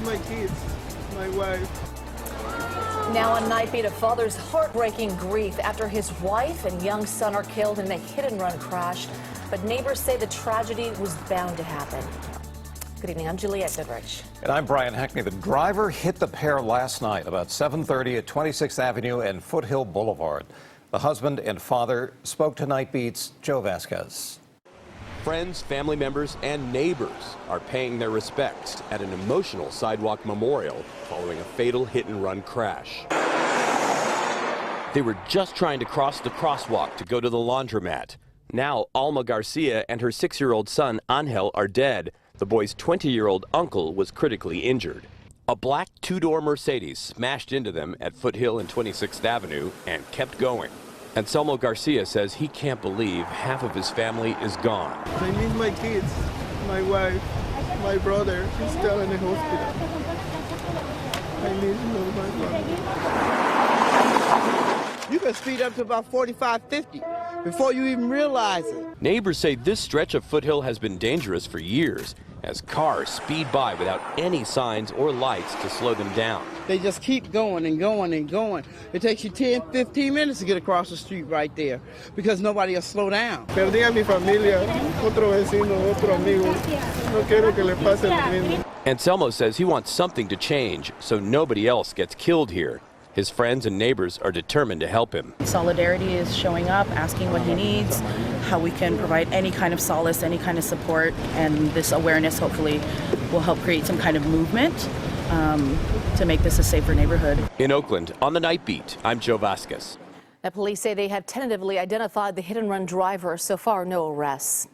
my kids, my wife. Now on Night Beat, a father's heartbreaking grief after his wife and young son are killed in a hit-and-run crash. But neighbors say the tragedy was bound to happen. Good evening, I'm Juliette Goodrich. And I'm Brian Hackney. The driver hit the pair last night about 7:30 at 26th Avenue and Foothill Boulevard. The husband and father spoke to Night Beat's Joe Vasquez. Friends, family members, and neighbors are paying their respects at an emotional sidewalk memorial following a fatal hit-and-run crash. They were just trying to cross the crosswalk to go to the laundromat. Now, Alma Garcia and her 6-year-old son, Angel, are dead. The boy's 20-year-old uncle was critically injured. A black two-door Mercedes smashed into them at Foothill and 26th Avenue and kept going. Anselmo Garcia says he can't believe half of his family is gone. I miss my kids, my wife, my brother. He's still in the hospital. I miss my family. You can speed up to about 45, 50 before you even realize it. Neighbors say this stretch of Foothill has been dangerous for years as cars speed by without any signs or lights to slow them down. They just keep going and going and going. It takes you 10, 15 minutes to get across the street right there because nobody will slow down. Perdí a mi familia, otro vecino, otro amigo. No quiero que le pase lo mismo. Anselmo says he wants something to change so nobody else gets killed here. His friends and neighbors are determined to help him. Solidarity is showing up, asking what he needs, how we can provide any kind of solace, any kind of support, and this awareness hopefully will help create some kind of movement to make this a safer neighborhood. In Oakland, on the Night Beat, I'm Joe Vasquez. The police say they have tentatively identified the hit-and-run driver. So far, no arrests.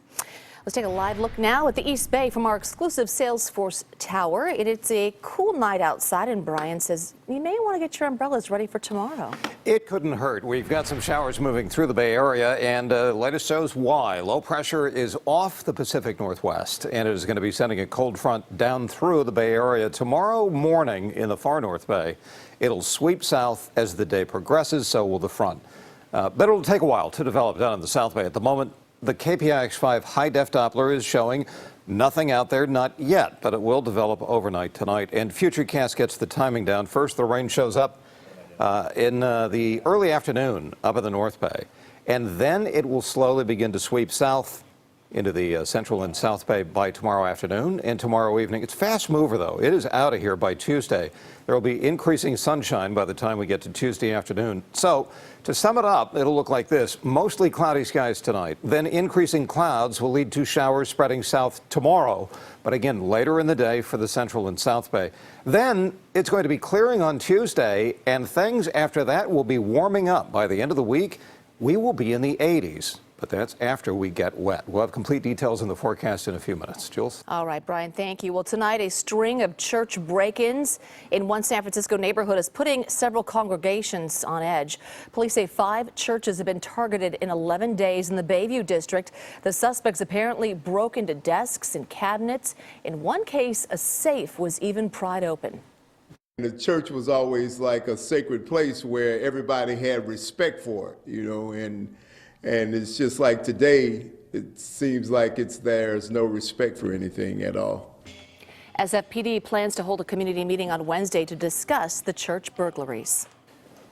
Let's take a live look now at the East Bay from our exclusive Salesforce Tower. It's a cool night outside, and Brian says you may want to get your umbrellas ready for tomorrow. It couldn't hurt. We've got some showers moving through the Bay Area, and latest shows why. Low pressure is off the Pacific Northwest, and it is going to be sending a cold front down through the Bay Area tomorrow morning in the far North Bay. It'll sweep south as the day progresses, so will the front. But it'll take a while to develop down in the South Bay. At the moment, the KPIX 5 high-def Doppler is showing nothing out there, not yet, but it will develop overnight tonight. And Futurecast gets the timing down. First, the rain shows up in the early afternoon up in the North Bay, and then it will slowly begin to sweep south into the Central and South Bay by tomorrow afternoon and tomorrow evening. It's fast mover, though. It is out of here by Tuesday. There will be increasing sunshine by the time we get to Tuesday afternoon. So, to sum it up, it'll look like this. Mostly cloudy skies tonight. Then increasing clouds will lead to showers spreading south tomorrow. But again, later in the day for the Central and South Bay. Then it's going to be clearing on Tuesday, and things after that will be warming up. By the end of the week, we will be in the 80s. But that's after we get wet. We'll have complete details in the forecast in a few minutes. Jules? All right, Brian, thank you. Well, tonight, a string of church break-ins in one San Francisco neighborhood is putting several congregations on edge. Police say 5 churches have been targeted in 11 days in the Bayview district. The suspects apparently broke into desks and cabinets. In one case, a safe was even pried open. The church was always like a sacred place where everybody had respect for it, you know, and it's just like today, it seems like there's no respect for anything at all. SFPD plans to hold a community meeting on Wednesday to discuss the church burglaries.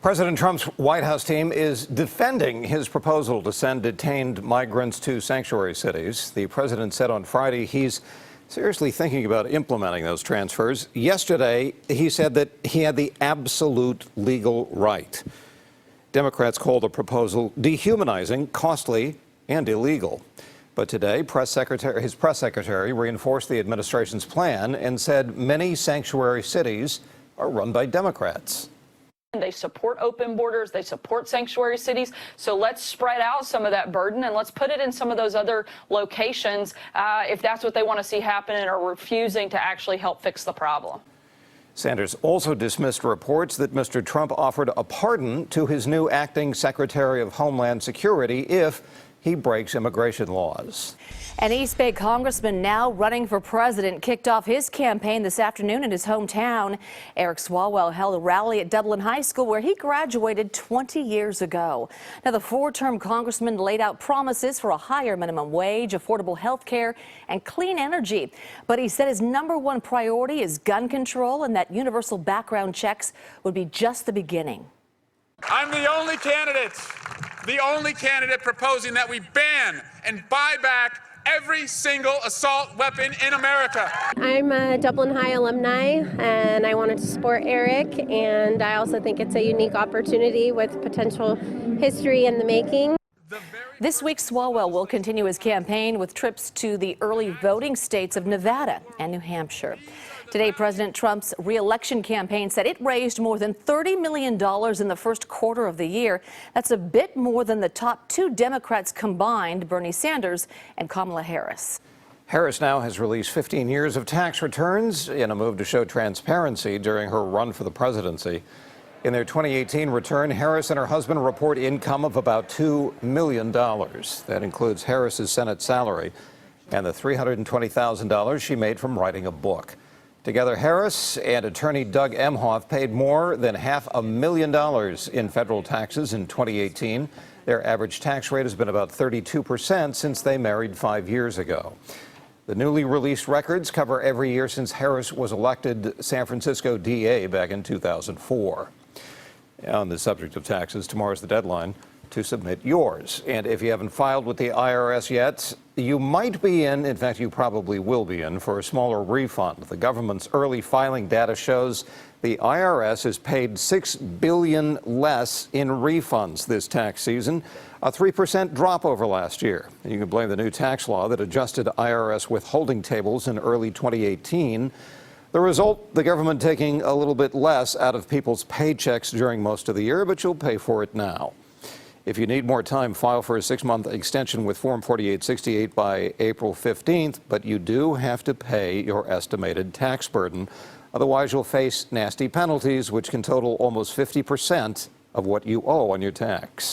President Trump's White House team is defending his proposal to send detained migrants to sanctuary cities. The president said on Friday he's seriously thinking about implementing those transfers. Yesterday, he said that he had the absolute legal right. Democrats called the proposal dehumanizing, costly, and illegal. But today, his press secretary reinforced the administration's plan and said many sanctuary cities are run by Democrats. They support open borders, they support sanctuary cities, so let's spread out some of that burden and let's put it in some of those other locations if that's what they want to see happen and are refusing to actually help fix the problem. Sanders also dismissed reports that Mr. Trump offered a pardon to his new acting Secretary of Homeland Security if he breaks immigration laws. An East Bay congressman now running for president kicked off his campaign this afternoon in his hometown. Eric Swalwell held a rally at Dublin High School where he graduated 20 years ago. Now, the four-term congressman laid out promises for a higher minimum wage, affordable health care, and clean energy. But he said his #1 priority is gun control and that universal background checks would be just the beginning. I'm the only candidate proposing that we ban and buy back every single assault weapon in America. I'm a Dublin High alumni and I wanted to support Eric, and I also think it's a unique opportunity with potential history in the making. This week, Swalwell will continue his campaign with trips to the early voting states of Nevada and New Hampshire. Today, President Trump's re-election campaign said it raised more than $30 million in the first quarter of the year. That's a bit more than the top two Democrats combined, Bernie Sanders and Kamala Harris. Harris now has released 15 years of tax returns in a move to show transparency during her run for the presidency. In their 2018 return, Harris and her husband report income of about $2 million. That includes Harris's Senate salary and the $320,000 she made from writing a book. Together, Harris and attorney Doug Emhoff paid more than $500,000 in federal taxes in 2018. Their average tax rate has been about 32% since they married 5 years ago. The newly released records cover every year since Harris was elected San Francisco DA back in 2004. On the subject of taxes, tomorrow's the deadline to submit yours. And if you haven't filed with the IRS yet, you might be in fact, you probably will be in for a smaller refund. The government's early filing data shows the IRS has paid $6 billion less in refunds this tax season, a 3% drop over last year. You can blame the new tax law that adjusted IRS withholding tables in early 2018. The result, the government taking a little bit less out of people's paychecks during most of the year, but you'll pay for it now. If you need more time, file for a 6-month extension with Form 4868 by April 15th, but you do have to pay your estimated tax burden. Otherwise, you'll face nasty penalties, which can total almost 50% of what you owe on your tax.